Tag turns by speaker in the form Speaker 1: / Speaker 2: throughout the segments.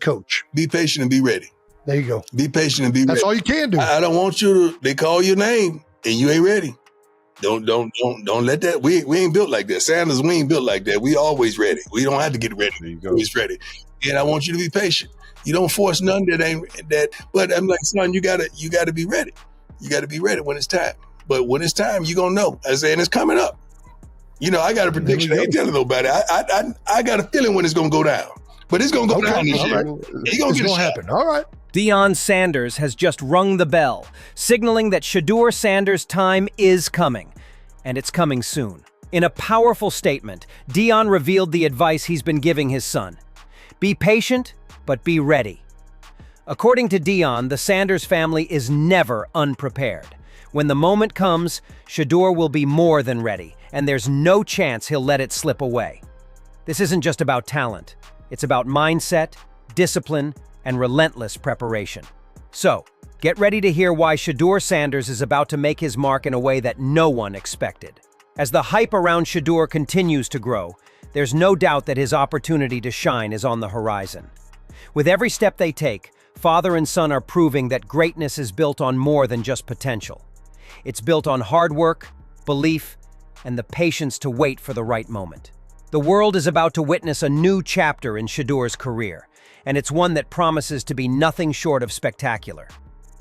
Speaker 1: coach.
Speaker 2: Be patient and be ready.
Speaker 1: There you go.
Speaker 2: Be patient and be ready.
Speaker 1: That's all you can do.
Speaker 2: I don't want you to, they call your name and you ain't ready. Don't let that, we ain't built like that. Sanders, we ain't built like that. We always ready. We don't have to get ready.
Speaker 3: There you go.
Speaker 2: Always ready. And I want you to be patient. You don't force none but I'm like, son, you gotta be ready. You gotta be ready when it's time. But when it's time, you're gonna know. I say, and it's coming up. You know, I got a prediction. I ain't telling nobody. I got a feeling when it's gonna go down. But it's gonna go down this year.
Speaker 1: Right.
Speaker 2: It's gonna
Speaker 1: happen. All right.
Speaker 4: Deion Sanders has just rung the bell, signaling that Shedeur Sanders' time is coming, and it's coming soon. In a powerful statement, Deion revealed the advice he's been giving his son. Be patient, but be ready. According to Deion, the Sanders family is never unprepared. When the moment comes, Shedeur will be more than ready, and there's no chance he'll let it slip away. This isn't just about talent. It's about mindset, discipline, and relentless preparation. So, get ready to hear why Shedeur Sanders is about to make his mark in a way that no one expected. As the hype around Shedeur continues to grow, there's no doubt that his opportunity to shine is on the horizon. With every step they take, father and son are proving that greatness is built on more than just potential. It's built on hard work, belief, and the patience to wait for the right moment. The world is about to witness a new chapter in Shedeur's career, and it's one that promises to be nothing short of spectacular.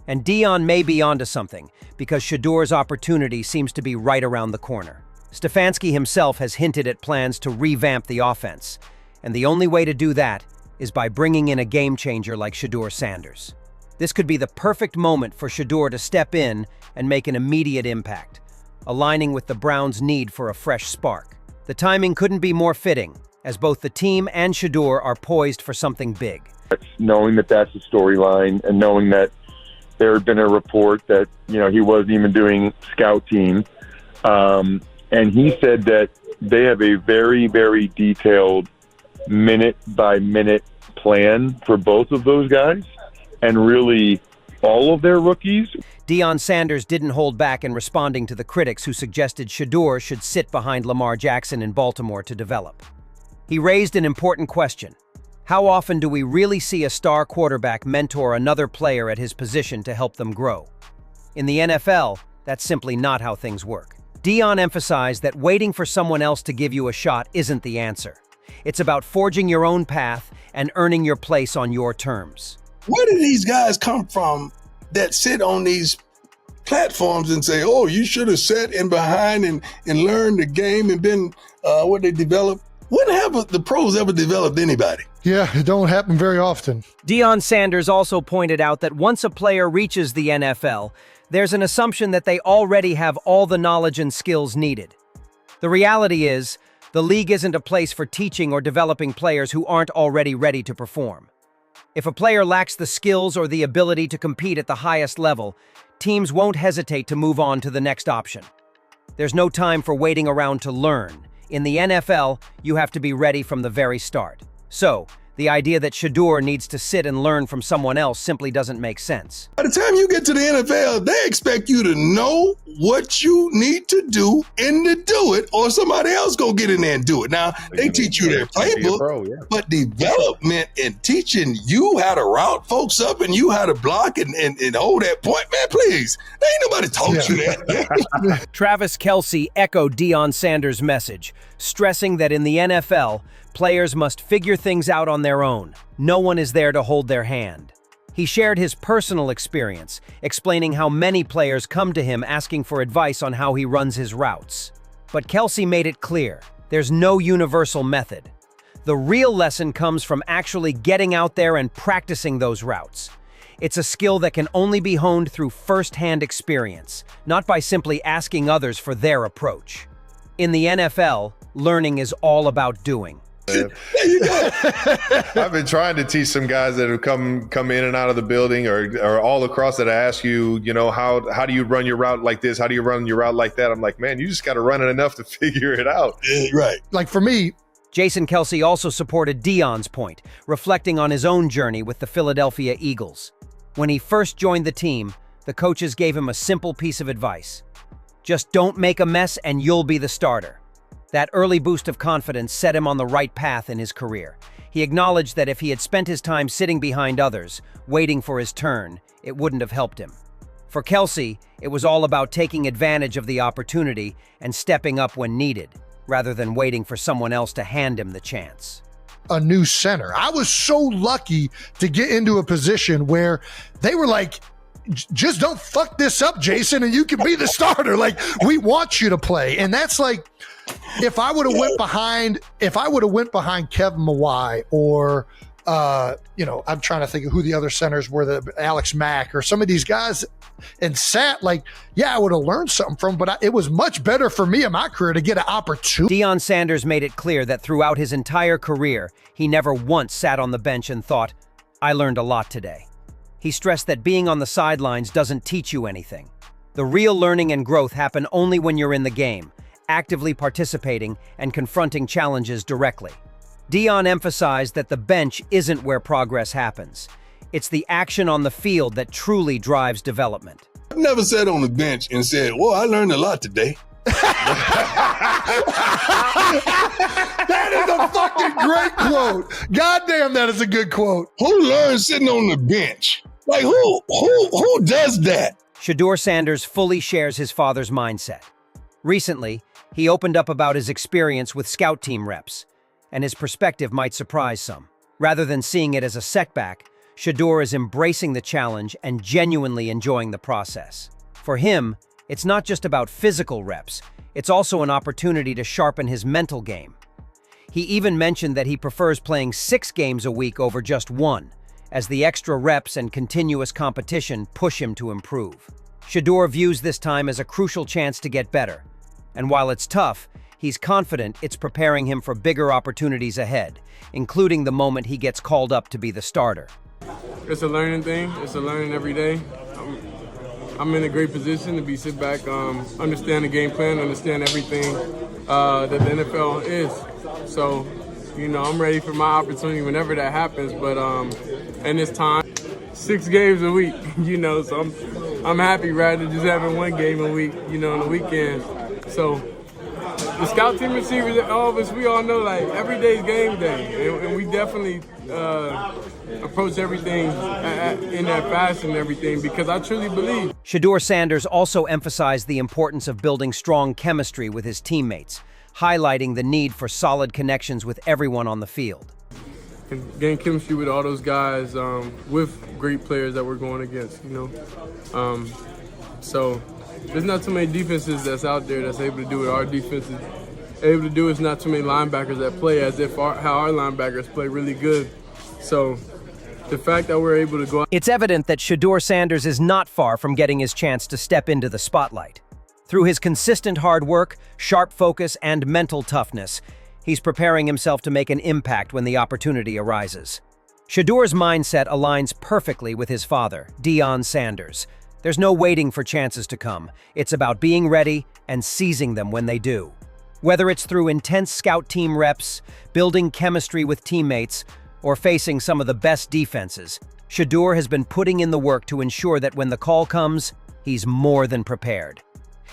Speaker 4: And Deion may be onto something, because Shedeur's opportunity seems to be right around the corner. Stefanski himself has hinted at plans to revamp the offense, and the only way to do that is by bringing in a game-changer like Shedeur Sanders. This could be the perfect moment for Shedeur to step in and make an immediate impact, aligning with the Browns' need for a fresh spark. The timing couldn't be more fitting, as both the team and Shedeur are poised for something big.
Speaker 5: Knowing that that's the storyline and knowing that there had been a report that, he wasn't even doing scout team. And he said that they have a very, very detailed minute-by-minute plan for both of those guys and really all of their rookies.
Speaker 4: Deion Sanders didn't hold back in responding to the critics who suggested Shedeur should sit behind Lamar Jackson in Baltimore to develop. He raised an important question. How often do we really see a star quarterback mentor another player at his position to help them grow? In the NFL, that's simply not how things work. Deion emphasized that waiting for someone else to give you a shot isn't the answer. It's about forging your own path and earning your place on your terms.
Speaker 2: Where do these guys come from that sit on these platforms and say, oh, you should have sat in behind and learned the game and been what they developed? When have the pros ever developed anybody?
Speaker 1: Yeah, it don't happen very often.
Speaker 4: Deion Sanders also pointed out that once a player reaches the NFL, there's an assumption that they already have all the knowledge and skills needed. The reality is, the league isn't a place for teaching or developing players who aren't already ready to perform. If a player lacks the skills or the ability to compete at the highest level, teams won't hesitate to move on to the next option. There's no time for waiting around to learn. In the NFL, you have to be ready from the very start. So, the idea that Shedeur needs to sit and learn from someone else simply doesn't make sense.
Speaker 2: By the time you get to the NFL, they expect you to know what you need to do and to do it, or somebody else go get in there and do it. Now, they teach you their playbook, but development and teaching you how to route folks up and you how to block and hold that point, man, please. There ain't nobody taught you that.
Speaker 4: Travis Kelce echoed Deion Sanders' message, stressing that in the NFL, players must figure things out on their own. No one is there to hold their hand. He shared his personal experience, explaining how many players come to him asking for advice on how he runs his routes. But Kelce made it clear, there's no universal method. The real lesson comes from actually getting out there and practicing those routes. It's a skill that can only be honed through first-hand experience, not by simply asking others for their approach. In the NFL, learning is all about doing.
Speaker 2: There you go.
Speaker 3: I've been trying to teach some guys that have come in and out of the building or all across that I ask you, how do you run your route like this? How do you run your route like that? I'm like, man, you just got to run it enough to figure it out.
Speaker 2: Right.
Speaker 1: Like for me,
Speaker 4: Jason Kelce also supported Deion's point, reflecting on his own journey with the Philadelphia Eagles. When he first joined the team, the coaches gave him a simple piece of advice. Just don't make a mess and you'll be the starter. That early boost of confidence set him on the right path in his career. He acknowledged that if he had spent his time sitting behind others, waiting for his turn, it wouldn't have helped him. For Kelsey, it was all about taking advantage of the opportunity and stepping up when needed, rather than waiting for someone else to hand him the chance.
Speaker 1: A new center. I was so lucky to get into a position where they were like, just don't fuck this up, Jason, and you can be the starter. Like, we want you to play. And that's like, if I would have went behind Kevin Mawai or, I'm trying to think of who the other centers were, the Alex Mack or some of these guys, and sat like, yeah, I would have learned something from, but it was much better for me in my career to get an opportunity.
Speaker 4: Deion Sanders made it clear that throughout his entire career, he never once sat on the bench and thought, I learned a lot today. He stressed that being on the sidelines doesn't teach you anything. The real learning and growth happen only when you're in the game, actively participating and confronting challenges directly. Deion emphasized that the bench isn't where progress happens. It's the action on the field that truly drives development.
Speaker 2: I've never sat on the bench and said, well, I learned a lot today.
Speaker 1: That is a fucking great quote. Goddamn, that is a good quote.
Speaker 2: Who learns sitting on the bench? Like, who does that?
Speaker 4: Shedeur Sanders fully shares his father's mindset. Recently, he opened up about his experience with scout team reps, and his perspective might surprise some. Rather than seeing it as a setback, Shedeur is embracing the challenge and genuinely enjoying the process. For him, it's not just about physical reps, it's also an opportunity to sharpen his mental game. He even mentioned that he prefers playing 6 games a week over just 1, as the extra reps and continuous competition push him to improve. Shedeur views this time as a crucial chance to get better, and while it's tough, he's confident it's preparing him for bigger opportunities ahead, including the moment he gets called up to be the starter.
Speaker 6: It's a learning thing. It's a learning every day. I'm in a great position to sit back, understand the game plan, understand everything that the NFL is. So, I'm ready for my opportunity whenever that happens. But in this time, 6 games a week, so I'm happy rather than just having 1 game a week, on the weekend. So the scout team receivers, all of us, we all know like every day's game day, and we definitely approach everything in that fashion and everything because I truly believe.
Speaker 4: Shedeur Sanders also emphasized the importance of building strong chemistry with his teammates, highlighting the need for solid connections with everyone on the field.
Speaker 6: And gain chemistry with all those guys, with great players that we're going against, So there's not too many defenses that's out there that's able to do what our defense is able to do. It's not too many linebackers that play as if how our linebackers play really good. So the fact that we're able to go out.
Speaker 4: It's evident that Shedeur Sanders is not far from getting his chance to step into the spotlight. Through his consistent hard work, sharp focus, and mental toughness, he's preparing himself to make an impact when the opportunity arises. Shedeur's mindset aligns perfectly with his father, Deion Sanders. There's no waiting for chances to come. It's about being ready and seizing them when they do. Whether it's through intense scout team reps, building chemistry with teammates, or facing some of the best defenses, Shedeur has been putting in the work to ensure that when the call comes, he's more than prepared.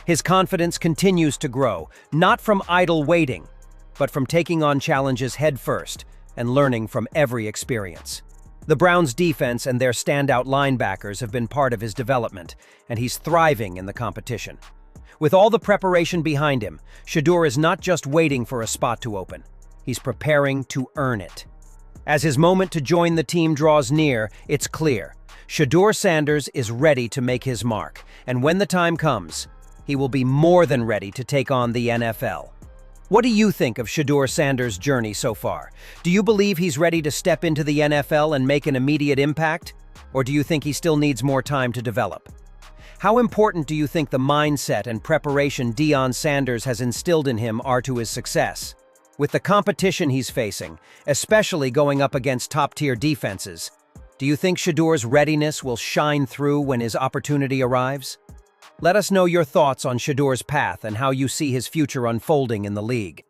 Speaker 4: His confidence continues to grow, not from idle waiting, but from taking on challenges head first and learning from every experience. The Browns' defense and their standout linebackers have been part of his development, and he's thriving in the competition. With all the preparation behind him, Shedeur is not just waiting for a spot to open. He's preparing to earn it. As his moment to join the team draws near, it's clear. Shedeur Sanders is ready to make his mark, and when the time comes, he will be more than ready to take on the NFL. What do you think of Shedeur Sanders' journey so far? Do you believe he's ready to step into the NFL and make an immediate impact? Or do you think he still needs more time to develop? How important do you think the mindset and preparation Deion Sanders has instilled in him are to his success? With the competition he's facing, especially going up against top-tier defenses, do you think Shedeur's readiness will shine through when his opportunity arrives? Let us know your thoughts on Shedeur's path and how you see his future unfolding in the league.